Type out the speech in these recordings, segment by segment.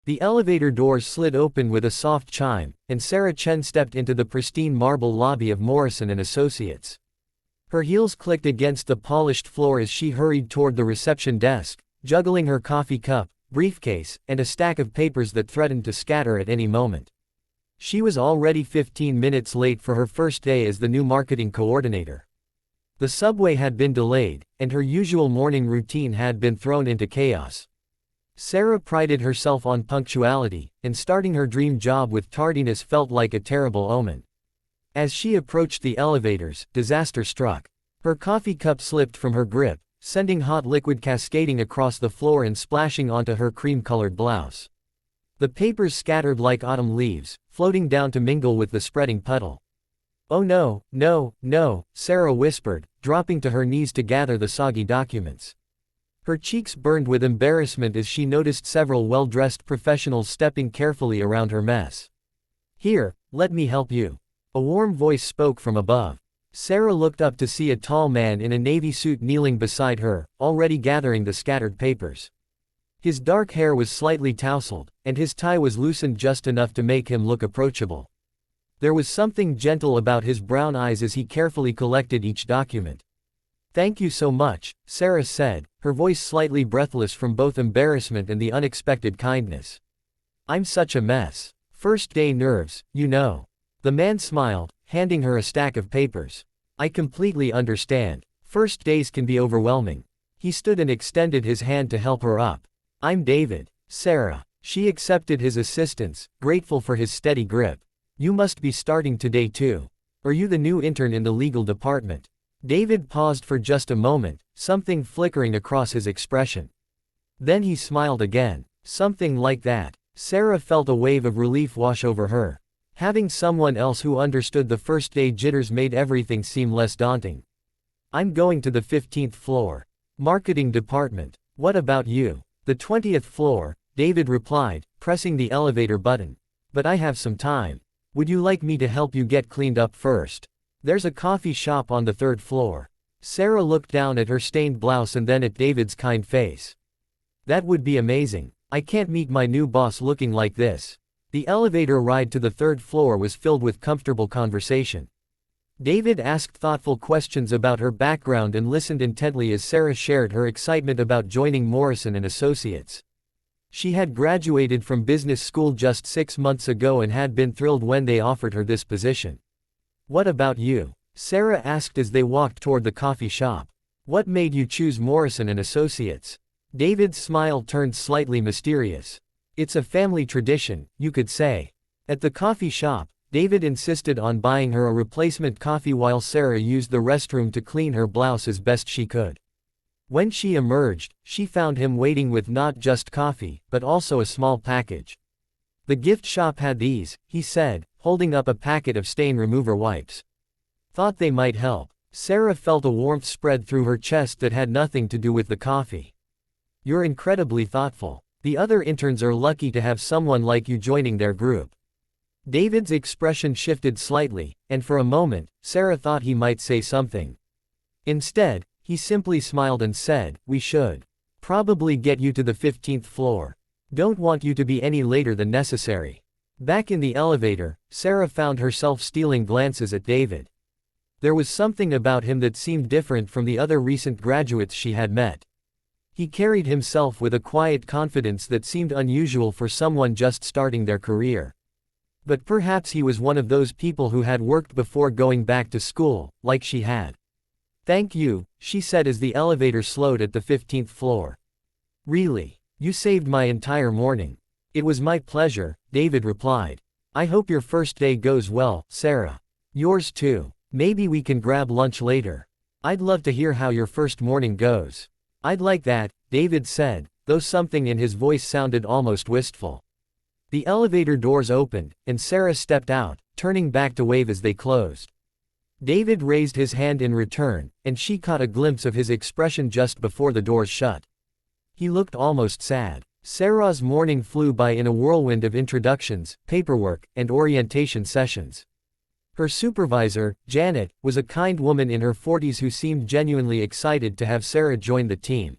The elevator doors slid open with a soft chime, and Sarah Chen stepped into the pristine marble lobby of Morrison & Associates. Her heels clicked against the polished floor as she hurried toward the reception desk, juggling her coffee cup, briefcase, and a stack of papers that threatened to scatter at any moment. She was already 15 minutes late for her first day as the new marketing coordinator. The subway had been delayed, and her usual morning routine had been thrown into chaos. Sarah prided herself on punctuality, and starting her dream job with tardiness felt like a terrible omen. As she approached the elevators, disaster struck. Her coffee cup slipped from her grip, sending hot liquid cascading across the floor and splashing onto her cream-colored blouse. The papers scattered like autumn leaves, floating down to mingle with the spreading puddle. "Oh no, no, no," Sarah whispered, dropping to her knees to gather the soggy documents. Her cheeks burned with embarrassment as she noticed several well-dressed professionals stepping carefully around her mess. "Here, let me help you." A warm voice spoke from above. Sarah looked up to see a tall man in a navy suit kneeling beside her, already gathering the scattered papers. His dark hair was slightly tousled, and his tie was loosened just enough to make him look approachable. There was something gentle about his brown eyes as he carefully collected each document. "Thank you so much," Sarah said, her voice slightly breathless from both embarrassment and the unexpected kindness. "I'm such a mess. First day nerves, you know." The man smiled, handing her a stack of papers. "I completely understand. First days can be overwhelming." He stood and extended his hand to help her up. "I'm David." Sarah. She accepted his assistance, grateful for his steady grip. "You must be starting today too. Are you the new intern in the legal department?" David paused for just a moment, something flickering across his expression. Then he smiled again. "Something like that." Sarah felt a wave of relief wash over her. Having someone else who understood the first day jitters made everything seem less daunting. "I'm going to the 15th floor. Marketing department. What about you?" "The 20th floor," David replied, pressing the elevator button. "But I have some time. Would you like me to help you get cleaned up first? There's a coffee shop on the 3rd floor." Sarah looked down at her stained blouse and then at David's kind face. "That would be amazing. I can't meet my new boss looking like this." The elevator ride to the 3rd floor was filled with comfortable conversation. David asked thoughtful questions about her background and listened intently as Sarah shared her excitement about joining Morrison & Associates. She had graduated from business school just 6 months ago and had been thrilled when they offered her this position. "What about you?" Sarah asked as they walked toward the coffee shop. "What made you choose Morrison & Associates?" David's smile turned slightly mysterious. "It's a family tradition, you could say." At the coffee shop, David insisted on buying her a replacement coffee while Sarah used the restroom to clean her blouse as best she could. When she emerged, she found him waiting with not just coffee, but also a small package. "The gift shop had these," he said, holding up a packet of stain remover wipes. "Thought they might help." Sarah felt a warmth spread through her chest that had nothing to do with the coffee. "You're incredibly thoughtful. The other interns are lucky to have someone like you joining their group." David's expression shifted slightly, and for a moment, Sarah thought he might say something. Instead, he simply smiled and said, "We should probably get you to the 15th floor. Don't want you to be any later than necessary." Back in the elevator, Sarah found herself stealing glances at David. There was something about him that seemed different from the other recent graduates she had met. He carried himself with a quiet confidence that seemed unusual for someone just starting their career. But perhaps he was one of those people who had worked before going back to school, like she had. "Thank you," she said as the elevator slowed at the 15th floor. "Really? You saved my entire morning." "It was my pleasure," David replied. "I hope your first day goes well, Sarah." "Yours too. Maybe we can grab lunch later." "I'd love to hear how your first morning goes." "I'd like that," David said, though something in his voice sounded almost wistful. The elevator doors opened, and Sarah stepped out, turning back to wave as they closed. David raised his hand in return, and she caught a glimpse of his expression just before the doors shut. He looked almost sad. Sarah's morning flew by in a whirlwind of introductions, paperwork, and orientation sessions. Her supervisor, Janet, was a kind woman in her 40s who seemed genuinely excited to have Sarah join the team.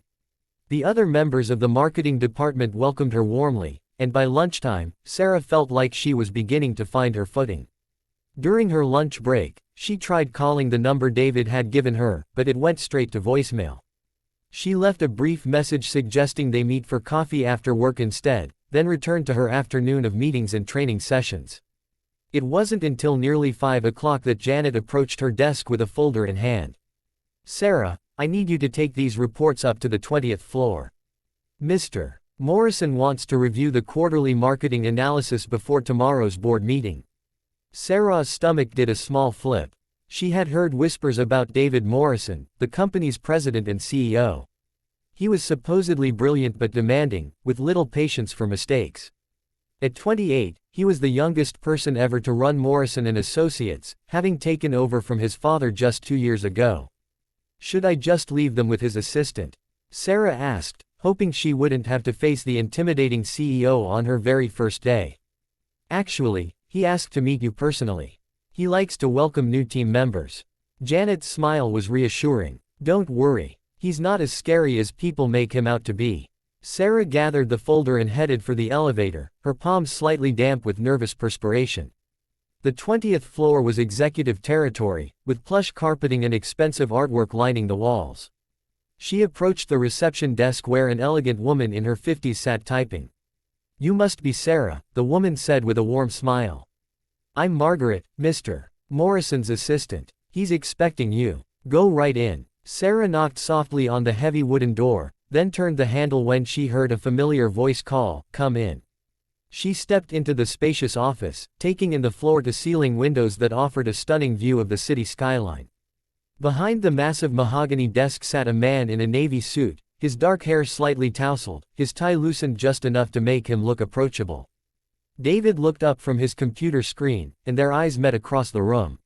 The other members of the marketing department welcomed her warmly, and by lunchtime, Sarah felt like she was beginning to find her footing. During her lunch break, she tried calling the number David had given her, but it went straight to voicemail. She left a brief message suggesting they meet for coffee after work instead, then returned to her afternoon of meetings and training sessions. It wasn't until nearly 5 o'clock that Janet approached her desk with a folder in hand. "Sarah, I need you to take these reports up to the 20th floor. Mr. Morrison wants to review the quarterly marketing analysis before tomorrow's board meeting." Sarah's stomach did a small flip. She had heard whispers about David Morrison, the company's president and CEO. He was supposedly brilliant but demanding, with little patience for mistakes. At 28, he was the youngest person ever to run Morrison & Associates, having taken over from his father just 2 years ago. "Should I just leave them with his assistant?" Sarah asked, hoping she wouldn't have to face the intimidating CEO on her very first day. "Actually, he asked to meet you personally. He likes to welcome new team members." Janet's smile was reassuring. "Don't worry. He's not as scary as people make him out to be." Sarah gathered the folder and headed for the elevator, her palms slightly damp with nervous perspiration. The 20th floor was executive territory, with plush carpeting and expensive artwork lining the walls. She approached the reception desk where an elegant woman in her 50s sat typing. "You must be Sarah," the woman said with a warm smile. "I'm Margaret, Mr. Morrison's assistant. He's expecting you. Go right in." Sarah knocked softly on the heavy wooden door, then turned the handle when she heard a familiar voice call, "Come in." She stepped into the spacious office, taking in the floor-to-ceiling windows that offered a stunning view of the city skyline. Behind the massive mahogany desk sat a man in a navy suit, his dark hair slightly tousled, his tie loosened just enough to make him look approachable. David looked up from his computer screen, and their eyes met across the room.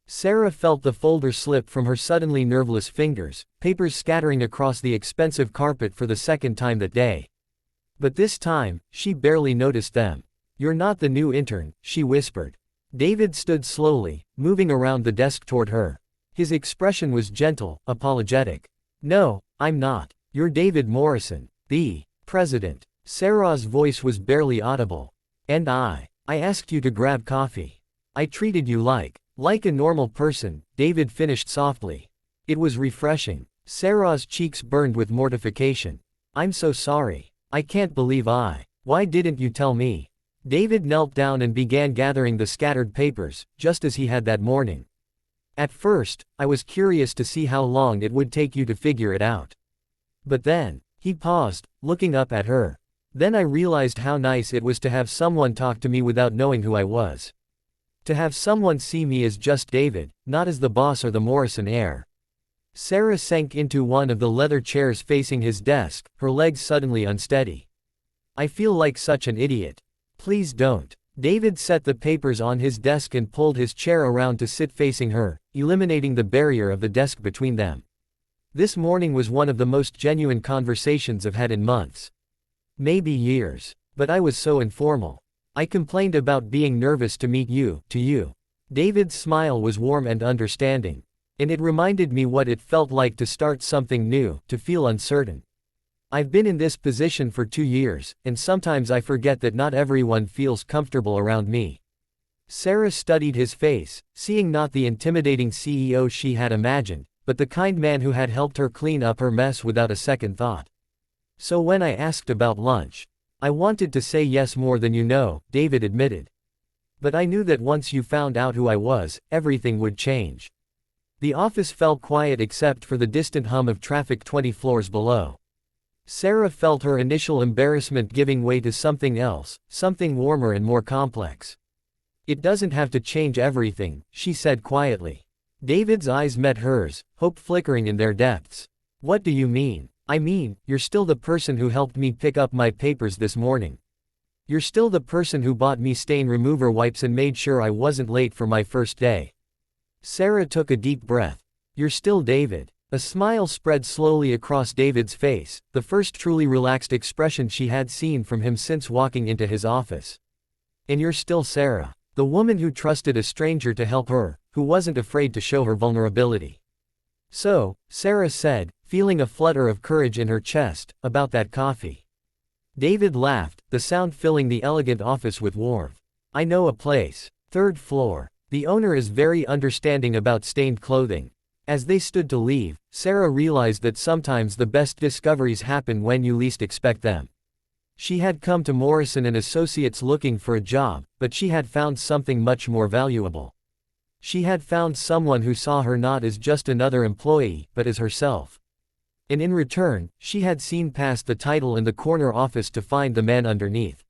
Sarah felt the folder slip from her suddenly nerveless fingers, papers scattering across the expensive carpet for the second time that day. But this time, she barely noticed them. "You're not the new intern," she whispered. David stood slowly, moving around the desk toward her. His expression was gentle, apologetic. "No, I'm not. You're David Morrison, the president." Sarah's voice was barely audible. "And I asked you to grab coffee. I treated you like a normal person," David finished softly. It was refreshing. Sarah's cheeks burned with mortification. "I'm so sorry. I can't believe Why didn't you tell me?" David knelt down and began gathering the scattered papers, just as he had that morning. "At first, I was curious to see how long it would take you to figure it out. But then," he paused, looking up at her. "Then I realized how nice it was to have someone talk to me without knowing who I was. To have someone see me as just David, not as the boss or the Morrison heir." Sarah sank into one of the leather chairs facing his desk, her legs suddenly unsteady. "I feel like such an idiot." "Please don't." David set the papers on his desk and pulled his chair around to sit facing her, eliminating the barrier of the desk between them. "This morning was one of the most genuine conversations I've had in months. Maybe years. But I was so informal. I complained about being nervous to meet you, to you." David's smile was warm and understanding. "And it reminded me what it felt like to start something new, to feel uncertain. I've been in this position for 2 years, and sometimes I forget that not everyone feels comfortable around me." Sarah studied his face, seeing not the intimidating CEO she had imagined, but the kind man who had helped her clean up her mess without a second thought. "So when I asked about lunch, I wanted to say yes more than you know," David admitted. "But I knew that once you found out who I was, everything would change." The office fell quiet except for the distant hum of traffic 20 floors below. Sarah felt her initial embarrassment giving way to something else, something warmer and more complex. "It doesn't have to change everything," she said quietly. David's eyes met hers, hope flickering in their depths. "What do you mean?" "I mean, you're still the person who helped me pick up my papers this morning. You're still the person who bought me stain remover wipes and made sure I wasn't late for my first day." Sarah took a deep breath. "You're still David." A smile spread slowly across David's face, the first truly relaxed expression she had seen from him since walking into his office. "And you're still Sarah, the woman who trusted a stranger to help her, who wasn't afraid to show her vulnerability." "So," Sarah said, feeling a flutter of courage in her chest, "about that coffee." David laughed, the sound filling the elegant office with warmth. I know a place. Third floor. The owner is very understanding about stained clothing. As they stood to leave, Sarah realized that sometimes the best discoveries happen when you least expect them. She had come to Morrison and Associates looking for a job, but she had found something much more valuable. She had found someone who saw her not as just another employee, but as herself. And in return, she had seen past the title in the corner office to find the man underneath.